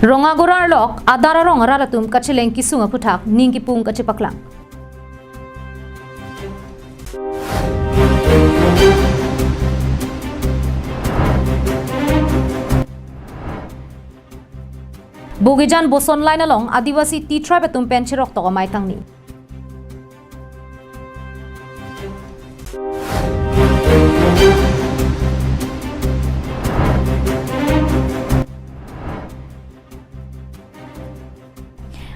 Rongagorar lok adara rongaratum kachileng kisunga putak ningkipung kachipaklang. Bugijan boson line along Adivasi T tribe atum penchirok to mai tangni.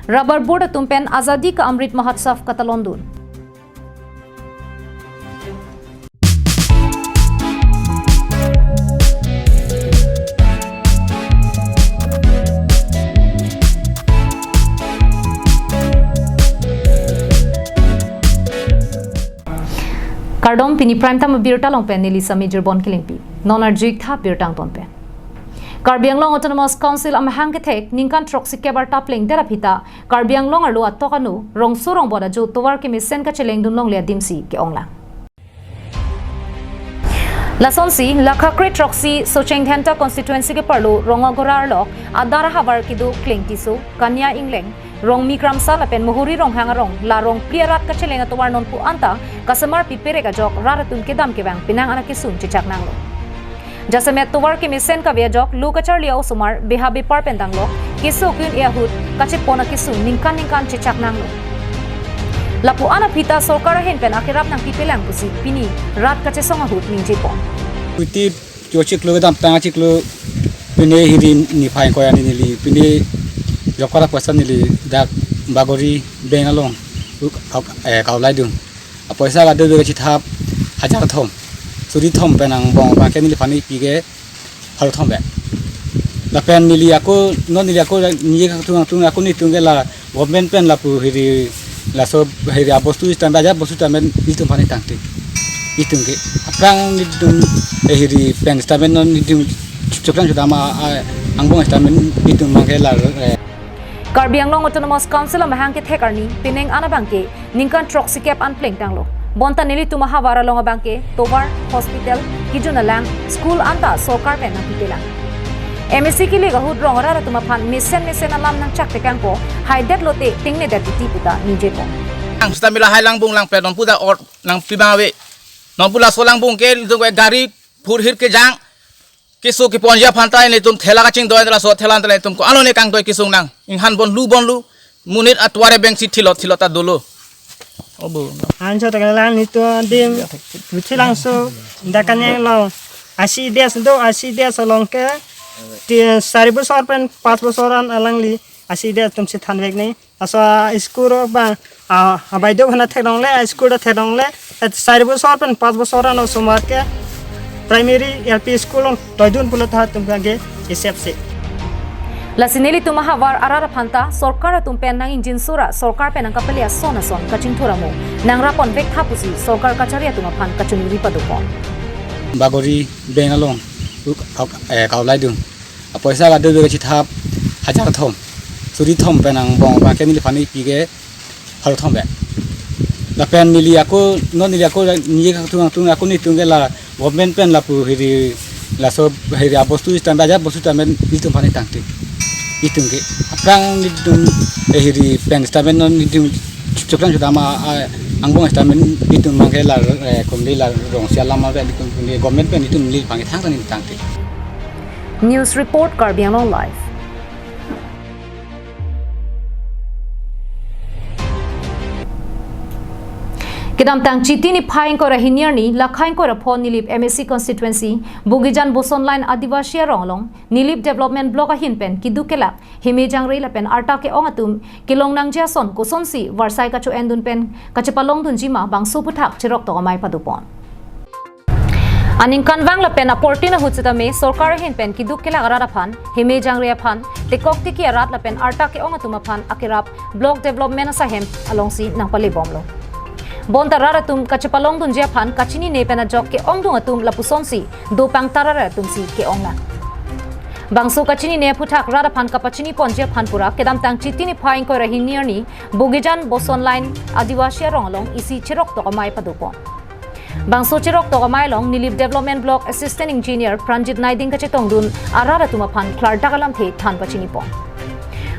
Rubber board atumpen Azadi ka Amrit Mahotsav kata London. Kardom pini prime time birta longpen nilisa major bon kilingpi. Non-arjik tha birtang tonpen. Karbi Anglong Autonomous Council amahang ketek ningkan troksi kebar tapling derapita Karbi Anglong arlo atokanu rong surong boda jo towar ke misen ka cheleng dunlong le dimsi ke onglang. Lasonsi lakhakre troksi socheng thenta constituency ke parlo rongagorar lo adara habar kidu klingtisu kanya ingleng rong mikram sala pen muhuri rong hangarong la rong pliarat ka cheleng atowar non pu anta kasamar pipere ka jok raratun ke dam ke bang pinang ana ke sun chichak nanglo. Jasamet towar ke misen ka viajok lukachar liao sumar behabi parpendanglo kisu kun yahut kachipona kisu ningkan chichak nanglo. Lapu ana pita sorkar hen pen akirap nang pipilang pusi pini rat kache songa hut ningjipon. Kuti jochik lo dam tanga chik lo pine hiri ni phai ko yani nili pine yokara pasan nili dak bagori bengalong kaulai dung. Apoisa ga de chithap hajar thom. Suri thom penang bong ba ke nili phani pige har thom be la pen nili ako non nili ako niye ka tung ako ni tung la government pen la pu hiri la so hiri abostu istan baja bostu tamen ni tung phani tangti itung ke aprang ni tung hiri pen stamen non ni tung choklang chutama angbong stamen ni tung mangke la Karbi Anglong Autonomous Council amahang ke thekarni pineng ana bangke ningkan troksi kep anpleng tanglo. Bonta nili tumaha wara longa bangke tovar hospital kijuna lang school anta sorkar pen napitela MSC ki lega hud rongara tumaphan mission alam nang chak tekang ko haidet lote tingne dat tiputa nije ko ang stamila hailang bung lang pe non puda or nang pibawe non pula solang bung ke dung gari phur hir ke jang kisu ki ponja phantai ne tum thela ka ching doi dala so thela antale tum ko alone kang doi kisung nang inhan bon lu munit atware bank si thilota dolo obo anjo tagalan itu dim lucilang so dakanya long asi dia solong ke di 1000 bosor pen 5 bosoran alangli asi dia tum si thanwek ni asa skuro ba abaido bhana thelong le skuro thelong le 1000 bosor pen 5 bosoran no sumar ke primary LP school toidun pulatha tum ge SFC Lasineli tumaha war arara phanta sorkar tumpen nang injin sura sorkar penang kapelia sona son kaching thuramo nang rapon vek thapusi sorkar kacharia tumaphan kachuni ripadupon bagori bengalong kaulai dung apoisa ga de chithap hajar thom suri thom penang bong ba ke nili phani pige har thom be la pen nili ako non nili ako niye ka tung ako ni tung la government pen la pu hiri la so hiri abostu istan baja bostu tamen ni tum phani tangti itung ke aprang ni tung hiri pen stamen non ni tung choklang chutama angbong stamen ni tung mangke la komli la rong sia lama be tung ni government pen ni tung li phangi thang ni tangti News report Karbi Anglong live Kedam tang chiti ni phaing ko rahiniar ni lakhain ko raphon nilip MSC constituency Bugijan boson line Adivasi ronglong nilip development block ahin pen kidukela himejang reila pen arta ke ongatum kilong nang jason kusonsi warsai kachu endun pen kachapalong dun jima bang suputhak chirok to mai padupon Aning kanwang la pen aportina hutsita me sorkar hin pen kidukela garara phan himejang rea phan tekok tiki arat la pen arta ke ongatum phan akirap block development asahem alongsi nang palibomlo Bonta raratum kachapalong dun phan kachini ne pena jok ke ong dung atum lapusonsi do pang tarara tumsi ke ongla Bangso kachini ne puthak rara phan kapachini ponje phan pura kedam tang chitini phaing ko rahiniar ni Bugijan boson line Adivasi ronglong isi chirok to kamai padupon Bangso chirok to kamai long nilip development block assistant engineer Pranjit Naiding kachetong dun arara tuma phan klar dagalam the than pachini pon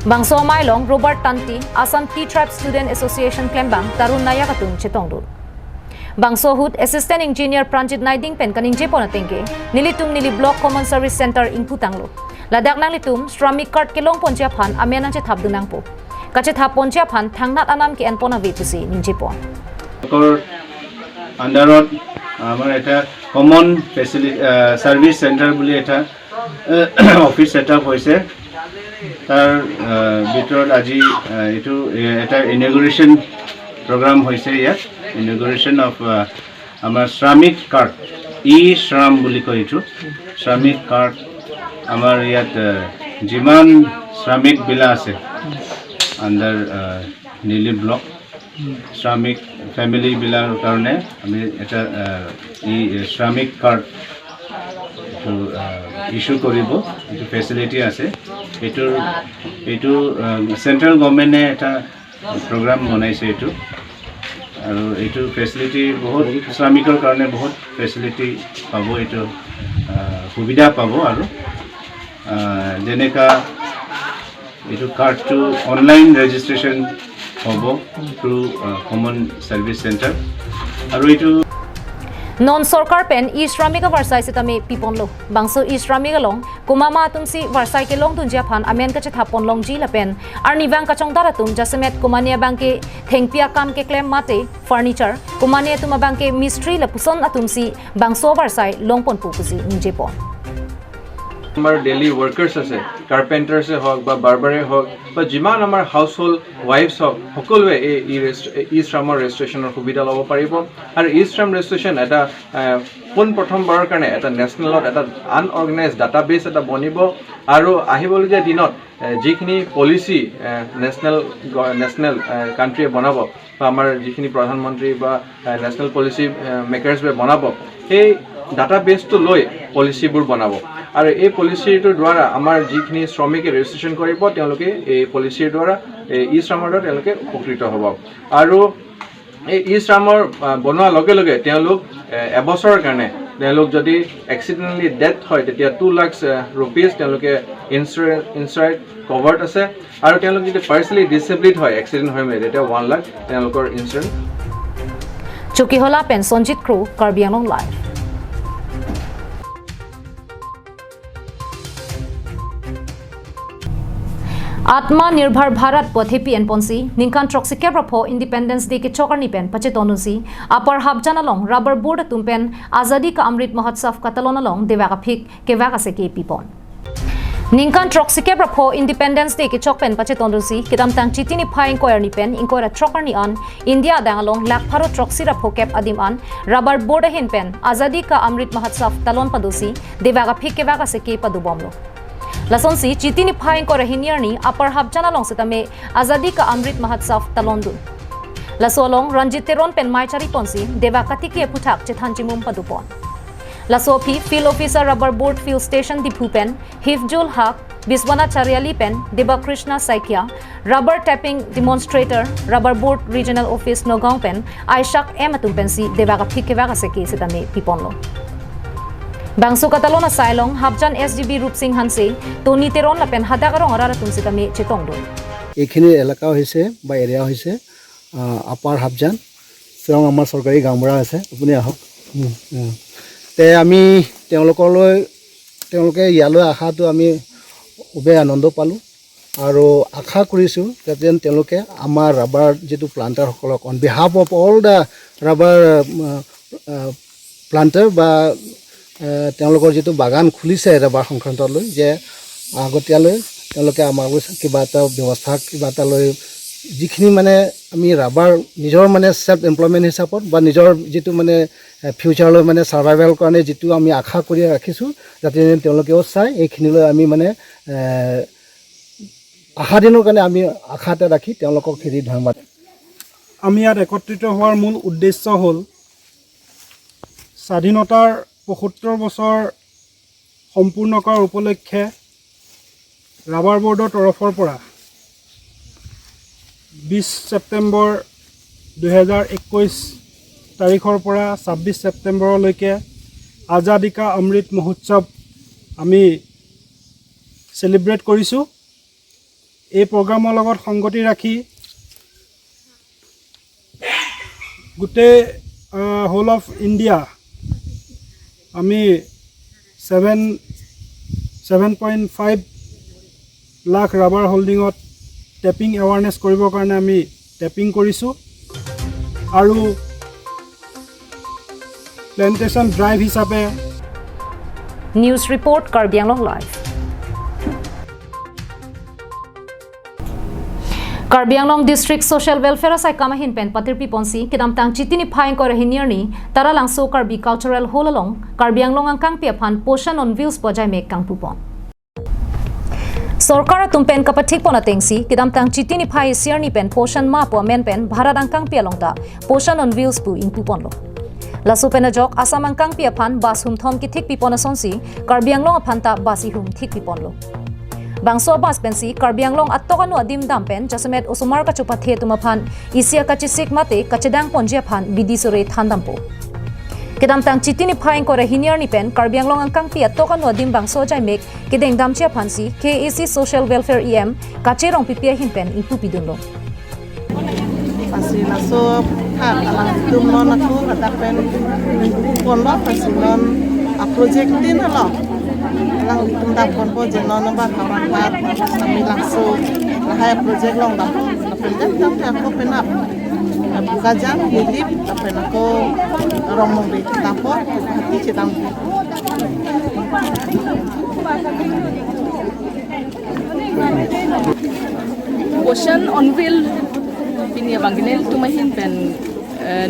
Bangso Mailong Robert Tanti Assam Tea Tribe Student Association Klembang Tarun Nayakatun Chetongdu Bangso Hood Assistant Engineer Pranjit Naiding Pen Kaning Jepon Atengke Nilitum Nili Block Common Service Center Ingputanglo Ladak nang litum Stramik Card Kilong Pontia Phan Amianan Chetap Dunang po Kachetap Pontia Phan Thangnat Anam Ki Enpona Vipusi Ning Jepon আন্ডাৰত আমাৰ এটা common facility service centre বুলি এটা office setup হৈছে তাৰ ভিতৰত আজি এটো এটা ইনগুৰেশন প্ৰগ্ৰাম হৈছে ইয়াত ইনগুৰেশন অফ আমাৰ শ্ৰমিক কাৰ্ড শ্ৰম বুলি কয় এটো শ্ৰমিক কাৰ্ড আমাৰ ইয়াত যিমান শ্ৰমিক বিলা আছে আন্ডাৰ নীলি ব্লক শ্ৰমিক ফ্যামিলি বিলাৰ কাৰণে আমি এটা শ্ৰমিক কাৰ্ড তো ইস্যু কৰিব এটো ফেসিলিটি আছে এটো সেন্ট্ৰাল গভৰ্নমেন্টে এটা প্ৰগ্ৰাম বনাইছে এটো আৰু এটো ফেসিলিটি বহুত শ্ৰমিকৰ কাৰণে বহুত ফেসিলিটি পাব এটো সুবিধা পাব আৰু যেনেকা এটো কাৰ্ডটো অনলাইন ৰেজিষ্ট্ৰেচন হ'ব থ্ৰু কমন সাৰ্ভিস সেন্টাৰ আৰু এটো Non Sorkar Pen East Ramika Varsai Sitame Piponlo Bangso East Ramika Long Kumama Tumsi Varsai ke Long Tunja Phan Amen ka Chethapon Long Ji La Pen Arni Bang ka Chong Daratum Jasemet Kumania Banke Thengpia Kam ke Klem Mate Furniture Kumania Tuma Banke Mystery La Puson Atumsi Bangso Varsai Long Pon Pupusi Ninjepon আমাৰ daily ওয়াৰ্কাৰ্স আছে কাৰ্পেন্টাৰ্সে হোক বা বাৰ্বাৰে হোক বা যিমান আমাৰ হাউস hold wife's হোক সকলোৱে এই শ্ৰমৰ ৰেজিষ্ট্ৰেচনৰ সুবিধা ল'ব পাৰিব আৰু এই শ্ৰম ৰেজিষ্ট্ৰেচন এটা পোন প্ৰথমবাৰৰ কাৰণে এটা নেশ্যনেলত এটা আনঅৰ্গেনাইজড ডাটাবেছ এটা বনিব আৰু আহিবলগীয়া দিনত যিখিনি পলিচি নেশ্যনেল কাণ্ট্ৰিয়ে বনাব বা আমাৰ যিখিনি প্ৰধানমন্ত্ৰী বা নেশ্যনেল পলিচি মেকাৰ্সবে বনাব সেই ডাটাবেছটো লৈ পলিচিবোৰ বনাব আৰু এই পলিচিটোৰ দ্বাৰা আমাৰ যিখিনি শ্ৰমিকে ৰেজিষ্ট্ৰেচন কৰিব তেওঁলোকে এই পলিচিৰ দ্বাৰা ই শ্ৰমৰ দ্বাৰা তেওঁলোকে উপকৃত হ'ব আৰু এই ই শ্ৰমৰ বনোৱাৰ লগে লগে তেওঁলোক এবছৰৰ কাৰণে তেওঁলোক যদি এক্সিডেণ্টেলি ডেথ হয় তেতিয়া 2 লাখ ৰুপিজ তেওঁলোকে ইনস্যুৰেন্স কভাৰ্ড আছে আৰু তেওঁলোক যদি পাৰ্চনেলি ডিসেবলড হয় এক্সিডেণ্ট হয় মানে তেতিয়া 1 লাখ তেওঁলোকৰ ইনস্যুৰেন্স Chukihula Pen Sonjit Crew Karbi Anglong Live Atma Nirbhar Bharat Pothepi and Ponsi, Ninkan Troxike Rapo Independence Day ke Chokarni Pen, Pachetonusi, Upper Habjanalong, Rubber Board Tumpen, Azadi ka Amrit Mahotsav Katalonalong, Devakapik, Kevakaseke Pipon. Ninkan Troxike Rapo Independence Day ke Chokpen, Pachetonusi, Kidamtang Chitini Pine Koyarni Pen, Inkoira Chokarni an, India Dangalong, Lakparo Troxi Rapo Kep Adim an, Rubber Board Hin Pen, Azadi ka Amrit Mahotsav Talon Padusi, Devakapik Kevakaseke Padubomlo. Lasonsi Chitini Phaing ko Rahiniarni Upper Habjana Long Sitame Azadi ka Amrit Mahotsav Talondun. Lasolong Ranjit Teron Pen Maichari Ponsi Devakatiki Putak Chethanchimum Padupon. Lasopi Field Officer Rubber Board Field Station Dipupen Hifjul Haq Biswana Charyali Pen Deba Krishna Saikia Rubber Tapping Demonstrator Rubber Board Regional Office Nogong Pen Aishak Ematumpensi Devakapiki Vakaseki Sitame Piponlo. Bangso Katalona Sailong, Habjan SGB Rup Singh Hanse, Tony Teron Lapen Hadagarong Arara Tunsitame Chetongdo. এইখিনি এলেকা হৈছে বা area হৈছে upper হাবজান স্বয়ং আমাৰ চৰকাৰী গাঁওবুঢ়া আছে আপুনি আহক তে আমি তেওঁলোকে ইয়ালৈ আহাটো আমি খুবেই আনন্দ পালোঁ আৰু আশা কৰিছোঁ যাতে তেওঁলোকে আমাৰ ৰাবাৰ যেটো প্লান্টাৰসকলক on behalf of all the rubber planter বা তেওঁলোকৰ যেটো বাগান খুলিছে ৰাবাৰ সংক্ৰান্তলৈ যে আগতিয়ালৈ তেওঁলোকে আমাৰ কিবা এটা ব্যৱস্থা কিবা এটা লৈ যিখিনি মানে আমি ৰাবাৰ নিজৰ মানে সেলফ এমপ্লয়মেন্ট হিচাপত বা নিজৰ যেটো মানে ফিউচাৰলৈ মানে সাৰ্ভাইভেল কাৰণে যেটো আমি আশা কৰি ৰাখিছো যাতে তেওঁলোকেও চাই এইখিনিলৈ আমি মানে আশা দিনৰ কাৰণে আমি আশাতে ৰাখি তেওঁলোকক হেৰি ধন্যবাদ আমি ইয়াত একত্ৰিত হোৱাৰ মূল উদ্দেশ্য হ'ল স্বাধীনতাৰ ৭৫ বছৰ সম্পূৰ্ণ কৰাৰ উপলক্ষে ৰাবাৰ বোৰ্ডৰ তৰফৰ পৰা 20 ছেপ্টেম্বৰ 2021 তাৰিখৰ পৰা 26 ছেপ্টেম্বৰলৈকে আজাদী কা অমৃত মহোৎসৱ আমি সেলিব্ৰেট কৰিছো এই প্ৰগ্ৰামৰ লগত সংগতি ৰাখি গোটেই হোল অফ ইণ্ডিয়া আমি 7.5 লাখ ৰাবাৰ হোল্ডিঙত টেপিং এৱাৰনেছ কৰিবৰ কাৰণে আমি টেপিং কৰিছোঁ আৰু প্লেণ্টেশ্যন ড্ৰাইভ হিচাপে News report Karbi Anglong Live. Karbi Anglong District Social Welfare Asai Kamahin Pen Patir Piponsi Kidam Tang Chitini Phaing Kor Hinirni Tara Langso Karbi Cultural Hall Along Karbi Anglong Angkang Piaphan Portion on Wheels Bojai Mek Kang Pupon. Sorkara tumpen kapatik pona tengsi kidam tang chitini phai sirni pen portion ma po men pen bharat angkang pialongta portion on wheels pu inpu ponlo laso penajok asam angkang piaphan bas hum thom ki thik pipona sonsi Karbi Anglong aphanta basi hum thik piponlo bangso bas pensi Karbi Anglong attokanu adim dam pen jasamet osumar ka chupathe tumaphan isia ka chisik mate kachedang ponjia phan bidisore thandampo Kedam tang chitini phaing kore hiniar ni pen Karbi Anglong angkang pi atokan wadim bang sojai mek kedeng damchia phansi KAC Social Welfare EM kacherong pipia hin pen ipu pidunlo Pasti naso hak alang tum non aku kata pen pondok pasti non project din halo alang tum dap pon po jenon ba kawan pat kami langsung lahai project long dap pen dap aku penap Bukajan hilip tapi aku romong di tapo hati citang. Ocean on wheel pini abanginel tumahin pen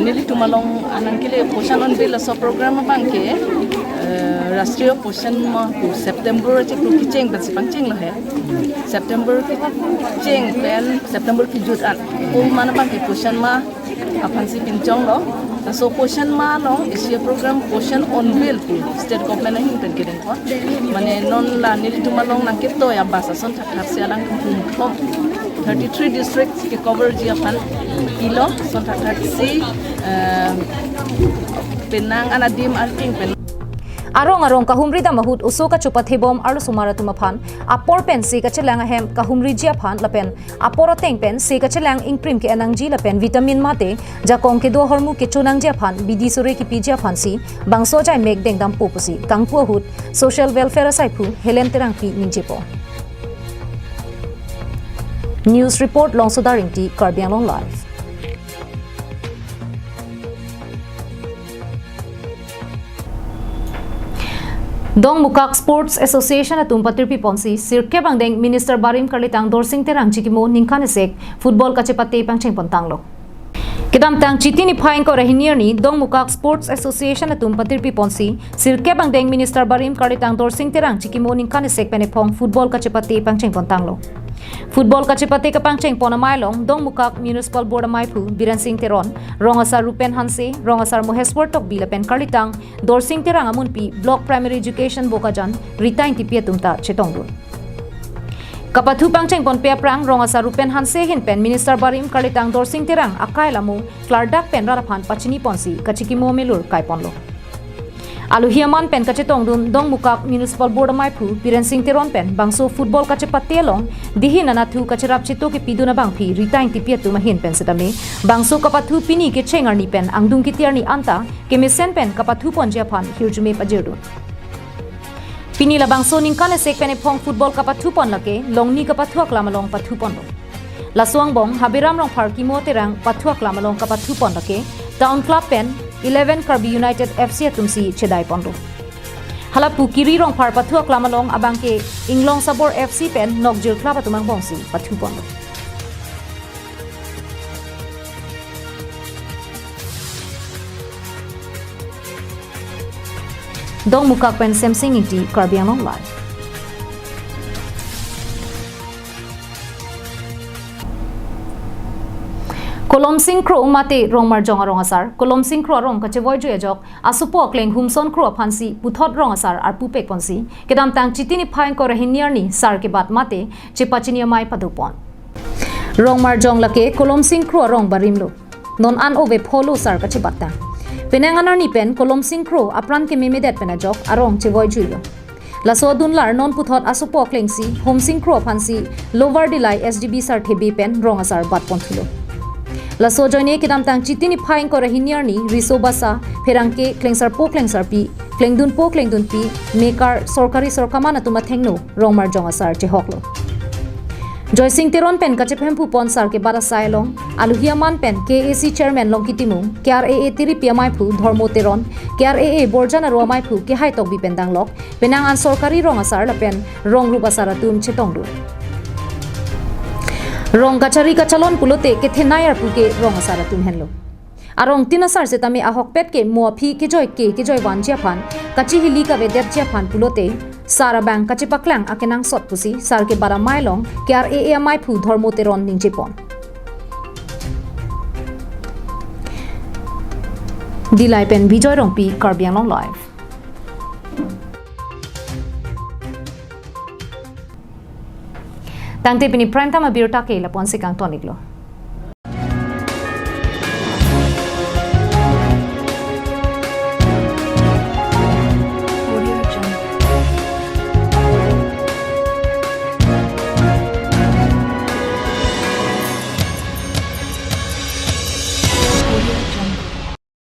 nili tumalong anang kile Ocean on wheel so program bangke राष्ट्रीय पोषण माह September चे क्योंकि Cheng बस पंचेंग लो है September की Cheng pen September की जुट आन वो माना बाकी पोषण माह अपन सी पिंचोंग लो so पोषण माह लो इसी प्रोग्राम पोषण ऑन व्हील स्टेट गवर्नमेंट नहीं इंटन के दिन को माने नॉन ला नीली तुमालोंग नंके तो या बासा सन थक से अलग कुम 33 districts के cover जी अपन इलो सन थक से penang anadim alting pen Arong kahumri da mahut usuka chupathebom aru sumara tumaphan apor pen se kachelang hem kahumri jia phan lapen apora teng pen se kachelang ingprim ke anangji lapen vitamin mate jakong ke do hormu ke chunang jia phan bidi sore ki pijia phan si bangso jai mek deng dam popusi kangpu hut social welfare saipu helen terang pi ninjepo News report longsodaring ti Karbi Anglong Live Dong Mukak Sports Association atum patirpi ponsi sirke bangdeng Minister Barim Karlitang Dorsing Terang Chikimo Ningkanesek football kachepate pangcheng pontanglo Kedam tang chitini phaing ko rahinier ni Dong Mukak Sports Association atum patirpi ponsi sirke bangdeng Minister Barim Karlitang Dorsing Terang Chikimo Ningkanesek penepong football kachepate pangcheng pontanglo Football kachepate kapangcheng ponamailong Dong Mukak Municipal Board Maipu Biran Singh Teron Rongasar Rupen Hanse Rongasar Moheswar Tok Bilapen Karlitang Dorsing Terang Amunpi Block Primary Education Bokajan Ritain Tipia Tumta Chetongdun Kapathu pangcheng pon pe prang Rongasar Rupen Hanse hin pen Minister Barim Karlitang Dorsing Terang akai lamu Klardak pen raraphan pachini ponsi kachiki momelur kai ponlo Aluhiaman pen kachetong dun Dong Mukak Municipal Board Maipu Biren Singh Teron pen bangso football kachepatelong dihi nanathu kacharap chito ke piduna bangphi ritain tipiatu mahin pen setame bangso kapathu pini ke chengar ni pen angdung ki tiarni anta ke mesen pen kapathu ponjia phan hirjume pajerdu pini la bangso ningkane sek pen phong football kapathu pon lake longni kapathu aklamalong pathu pon laswang bong habiram rong phar ki moterang pathu aklamalong kapathu pon lake town club pen 11 Karbi United FC atumsi chedai pondo halapu kiri rong phar pathu aklamalong abangke inglong sabor FC pen nokjir club atumang bongsi pathu pondo Dong Mukak pen semsing inti Karbi Anglong Live Kolom Singh Kro mate rong marjong arong asar Kolom Singh Kro rong kachevoi jo ejok asupo kleng humson kro phansi puthot rong asar ar pupek ponsi kedam tang chitini phaing ko rahiniar ni sar ke bat mate chepachini mai padupon rong marjong lake Kolom Singh Kro rong barimlo non an ove pholo sar kachebatta penanganar ni pen Kolom Singh Kro apran ke memedet penajok arong chevoi juilo laso dunlar non puthot asupo klengsi homsing kro phansi lower dilai SDB sar thebi pen rong asar bat ponthulo laso joine kidam tang chitini phaing ko rahiniar ni riso basa pherangke klengsar pi klengdun pi mekar sorkari sorkamana tuma thengno rongmar jong asar che hoklo Joy Singh Teron pen kachephem pu ponsar ke bara sailong aluhiaman pen KAC chairman longkitimung KRAA tiri piamai phu dhormo teron KRAA borjana romai phu ke hai tok bi pendang lok penang an sorkari rong asar la pen rong rupa saratum chetong du rong gachari kachalon pulote ke thenayar pu ke rong asaratum henlo arong tinasar se tame ahok pet ke moaphi ke joy wanjia phan kachi hili ka vedet chia phan pulote Sara Bank kachi paklang akenang sot pusi sar ke bara mailong KRAA mai phu dhormo teron ningche pon Dilai pen Bijoy Rongpi Karbiang Long Live Tangte pini prime time abirta ke la pon sikang toniklo